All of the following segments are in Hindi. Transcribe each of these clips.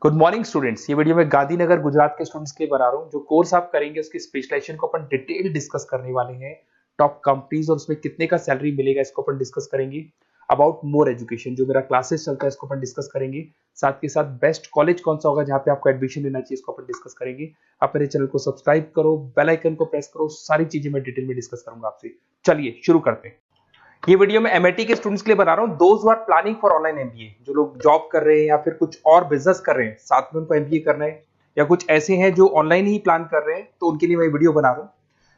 Good morning students. ये वीडियो मैं गांधीनगर गुजरात के स्टूडेंट्स के लिए बना रहा हूँ। जो कोर्स आप करेंगे उसकी स्पेशलाइजेशन को अपन डिटेल डिस्कस करने वाले हैं। टॉप कंपनीज और उसमें कितने का सैलरी मिलेगा इसको अपन डिस्कस करेंगे। अबाउट मोर एजुकेशन जो मेरा क्लासेस चलता है इसको अपन डिस्कस करेंगे। साथ के साथ बेस्ट कॉलेज कौन सा होगा जहाँ पे आपको एडमिशन लेना चाहिए इसको अपन डिस्कस करेंगे। आप मेरे चैनल को सब्सक्राइब करो, बेल आइकन को प्रेस करो, सारी चीजें मैं डिटेल में डिस्कस करूंगा आपसे। चलिए शुरू करते हैं। ये वीडियो मैं एमआईटी के स्टूडेंट्स के लिए बना रहा हूं। Those who are planning for online MBA, जो लोग जॉब कर रहे हैं या फिर कुछ और बिजनेस कर रहे हैं साथ में उनको एमबीए करना है, या कुछ ऐसे हैं जो ऑनलाइन ही प्लान कर रहे हैं, तो उनके लिए मैं वीडियो बना रहा हूं।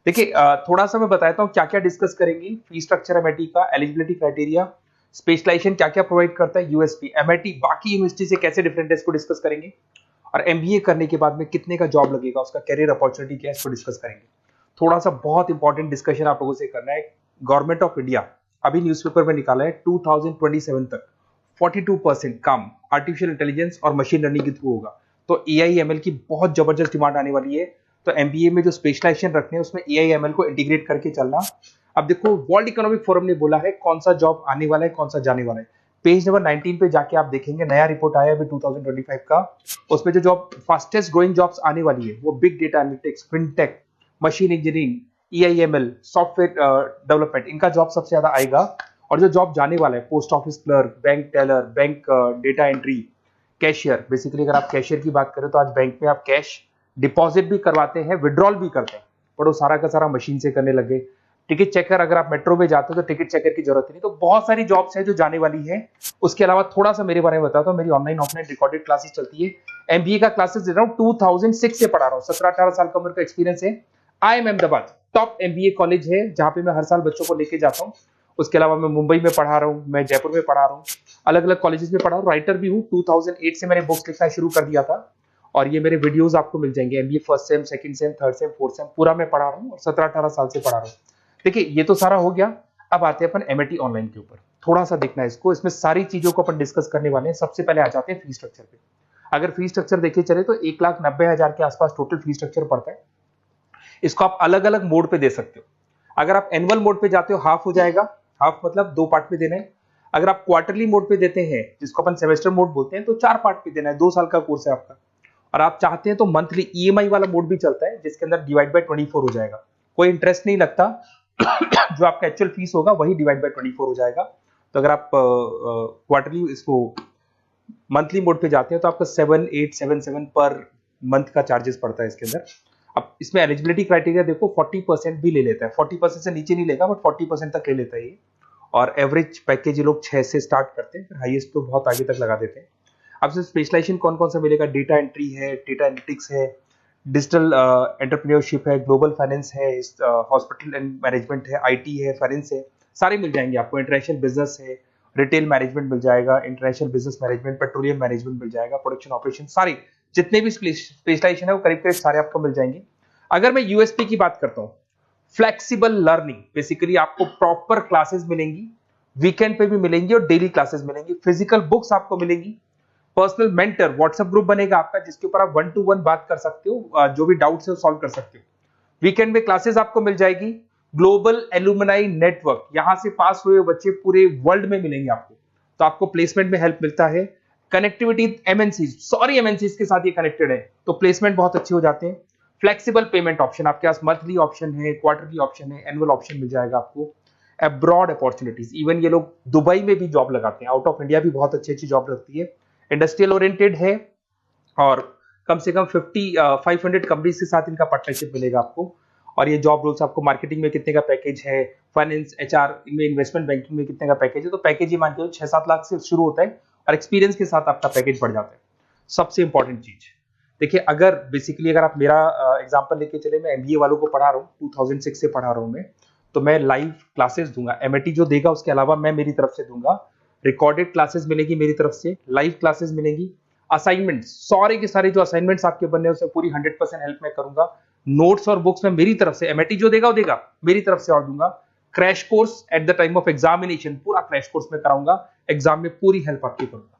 देखिए थोड़ा सा मैं बताता हूं क्या क्या डिस्कस करेंगे। फी स्ट्रक्चर एमआईटी का, एलिजिबिलिटी क्राइटेरिया, स्पेशलाइजेशन क्या क्या प्रोवाइड करता है, यूएसपी एमआईटी बाकी यूनिवर्सिटी से कैसे डिफरेंट है इसको डिस्कस करेंगे। और एमबीए करने के बाद में कितने का जॉब लगेगा, उसका कैरियर अपॉर्चुनिटी क्या है, इसको डिस्कस करेंगे। थोड़ा सा बहुत इंपॉर्टेंट डिस्कशन आप लोगों से करना है। गवर्नमेंट ऑफ इंडिया अभी न्यूज़पेपर में निकाला है 2027 तक 42% काम आर्टिफिशियल इंटेलिजेंस और मशीन लर्निंग के थ्रू होगा। तो एआईएमएल की बहुत जबरदस्त डिमांड आने वाली है। तो एमबीए में जो स्पेशलाइजेशन रखने हैं उसमें एआईएमएल को इंटीग्रेट करके चलना। अब देखो वर्ल्ड इकोनॉमिक फोरम ने बोला है कौन सा जॉब आने वाला है, कौन सा जाने वाला है। पेज नंबर 19 पे जाके आप देखेंगे, नया रिपोर्ट आया अभी 2025 का। उसमें जो जॉब फास्टेस्ट ग्रोइंग जॉब्स आने वाली है वो big data analytics, fintech, machine engineering, AIML, software development, इनका जॉब सबसे ज्यादा आएगा। और जो जॉब जाने वाला है post office clerk, bank teller, bank data entry, cashier. Basically अगर आप कैशियर की बात करें तो आज बैंक में आप कैश डिपॉजिट भी करवाते हैं, विड्रॉल भी करते हैं, पर वो सारा का सारा मशीन से करने लगे। टिकट चेकर, अगर आप मेट्रो में जाते हो तो टिकट चेकर की जरूरत नहीं। तो बहुत सारी जॉब्स है जो जाने वाली है। उसके अलावा थोड़ा सा मेरे बारे में बताता हूँ। मेरी ऑनलाइन ऑफलाइन रिकॉर्डेड क्लासेस चलती है। एमबीए का क्लासेस दे रहा हूँ, 2006 से पढ़ा रहा हूँ। 17-18 साल का उम्र का एक्सपीरियंस है। I am Ahmedabad top MBA college है जहां पे मैं हर साल बच्चों को लेके जाता हूँ। उसके अलावा मैं मुंबई में पढ़ा रहा हूँ, मैं जयपुर में पढ़ा रहा हूँ, अलग अलग कॉलेजेस में पढ़ा हूँ। राइटर भी हूँ। 2008 से मैंने बुक्स लिखना शुरू कर दिया था और ये मेरे वीडियोस आपको मिल जाएंगे। MBA first sem, second same, third same, fourth same पूरा मैं पढ़ा रहा हूँ और 17-18 साल से पढ़ा रहा हूँ। देखिए ये तो सारा हो गया। अब आते हैं अपन एमआईटी ऑनलाइन के ऊपर। थोड़ा सा देखना है इसको, इसमें सारी चीजों को अपन डिस्कस करने वाले हैं। सबसे पहले आ जाते हैं फी स्ट्रक्चर पे। अगर फी स्ट्रक्चर देखे चले तो 1,90,000 के आसपास टोटल फी स्ट्रक्चर पड़ता है। इसको आप अलग अलग मोड पे दे सकते हो। अगर आप एनुअल मोड पे जाते हो हाफ हो जाएगा। हाफ मतलब 2 पार्ट में देना है। अगर आप क्वार्टरली मोड पे देते हैं जिसको अपन सेमेस्टर मोड बोलते हैं तो 4 पार्ट पे देना है। 2 साल का कोर्स है आपका। और आप चाहते हैं तो मंथली ईएमआई वाला मोड भी चलता है जिसके अंदर डिवाइड बाय 24 हो जाएगा। कोई इंटरेस्ट नहीं लगता। जो आपका एक्चुअल फीस होगा वही डिवाइड बाय 24 हो जाएगा। तो अगर आप क्वार्टरली इसको मंथली मोड पे जाते हैं तो आपका 7877 पर मंथ का चार्जेस पड़ता है इसके अंदर। अब इसमें एलिजिबिलिटी क्राइटेरिया देखो, 40% भी ले लेता है। 40% से नीचे नहीं लेगा बट 40% तक ले लेता है ये। और एवरेज पैकेज ये लोग 6 से स्टार्ट करते हैं, फिर हाईएस्ट तो बहुत आगे तक लगा देते हैं। अब से स्पेशलाइजेशन कौन कौन सा मिलेगा, डेटा एंट्री है, डेटा एनालिटिक्स है, डिजिटल एंटरप्रेन्योरशिप है, ग्लोबल फाइनेंस है, हॉस्पिटल एंड मैनेजमेंट है, आईटी है, फाइनेंस है, सारे मिल जाएंगे आपको। इंटरनेशनल बिजनेस है, रिटेल मैनेजमेंट मिल जाएगा, international business management, petroleum management मिल जाएगा, प्रोडक्शन ऑपरेशन, सारे जितने भी स्पेशलाइजेशन है वो करीब करीब सारे आपको मिल जाएंगे। अगर मैं यूएसपी की बात करता हूँ, फ्लेक्सिबल लर्निंग, बेसिकली आपको प्रॉपर क्लासेस मिलेंगी, वीकेंड पे भी मिलेंगी और डेली क्लासेस मिलेंगी। फिजिकल बुक्स आपको मिलेंगी, पर्सनल मेंटर व्हाट्सएप ग्रुप बनेगा आपका जिसके ऊपर आप 1-to-1 बात कर सकते हो, जो भी डाउट्स है वो सॉल्व कर सकते हो। वीकेंड में क्लासेस आपको मिल जाएगी। ग्लोबल एलुमनाई नेटवर्क, यहां से पास हुए बच्चे पूरे वर्ल्ड में मिलेंगे आपको, तो आपको प्लेसमेंट में हेल्प मिलता है। कनेक्टिविटी एमएनसीज, सॉरी एमएनसीज के साथ ये कनेक्टेड है तो प्लेसमेंट बहुत अच्छे हो जाते हैं। फ्लेक्सिबल पेमेंट ऑप्शन, आपके पास मंथली ऑप्शन है, क्वार्टरली ऑप्शन है, एनुअल ऑप्शन मिल जाएगा आपको। अब्रॉड अपॉर्चुनिटीज, इवन ये लोग दुबई में भी जॉब लगाते हैं। आउट ऑफ इंडिया भी बहुत अच्छी अच्छी जॉब लगती है। इंडस्ट्रियल ओरिएंटेड है और कम से कम 500 कंपनीज के साथ इनका पार्टनरशिप मिलेगा आपको। और ये जॉब रोल्स आपको मार्केटिंग में कितने का पैकेज है, फाइनेंस, एचआर, इनमें इन्वेस्टमेंट बैंकिंग में कितने का पैकेज है, तो पैकेज ये मान के 6-7 लाख से शुरू होता है और एक्सपीरियंस के साथ आपका पैकेज बढ़ जाता है। सबसे इंपॉर्टेंट चीज देखिए, अगर बेसिकली अगर आप मेरा एग्जांपल लेके चले, मैं एमबीए वालों को पढ़ा रहा हूँ, 2006 से पढ़ा रहा हूँ मैं, तो मैं लाइव क्लासेस दूंगा। एमआईटी जो देगा उसके अलावा मैं मेरी तरफ से दूंगा। रिकॉर्डेड क्लासेस मिलेगी मेरी तरफ से, लाइव क्लासेस मिलेंगी। असाइनमेंट, सारे के सारे जो असाइनमेंट्स आपके बनने हैं उसमें पूरी 100% हेल्प मैं करूंगा। नोट्स और बुक्स में मेरी तरफ से, एमआईटी जो देगा वो देगा, मेरी तरफ से और दूंगा। Crash course at the time of examination, पूरा क्रैश कोर्स में कराऊंगा। एग्जाम में पूरी हेल्प आपकी करूंगा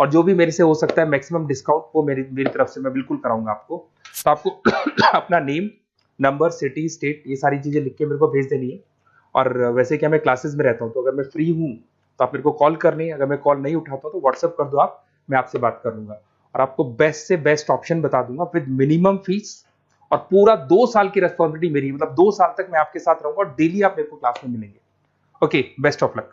और जो भी मेरे से हो सकता है मैक्सिमम डिस्काउंट वो मेरी तरफ से मैं बिल्कुल कराऊंगा आपको। तो आपको अपना नेम, नंबर, सिटी, स्टेट, ये सारी चीजें लिख के मेरे को भेज देनी है। और वैसे क्या मैं क्लासेस में रहता हूँ, तो अगर मैं फ्री हूँ तो आप मेरे को कॉल करनी है। अगर मैं कॉल नहीं उठाता तो व्हाट्सएप कर दो आप, मैं आपसे बात कर लूंगा। और आपको बेस्ट से बेस्ट ऑप्शन बता दूंगा विद मिनिमम फीस, और पूरा 2 साल की रेस्पॉन्सिबिलिटी मेरी, मतलब 2 साल तक मैं आपके साथ रहूंगा और डेली आप मेरे को क्लास में मिलेंगे। Okay, best of luck.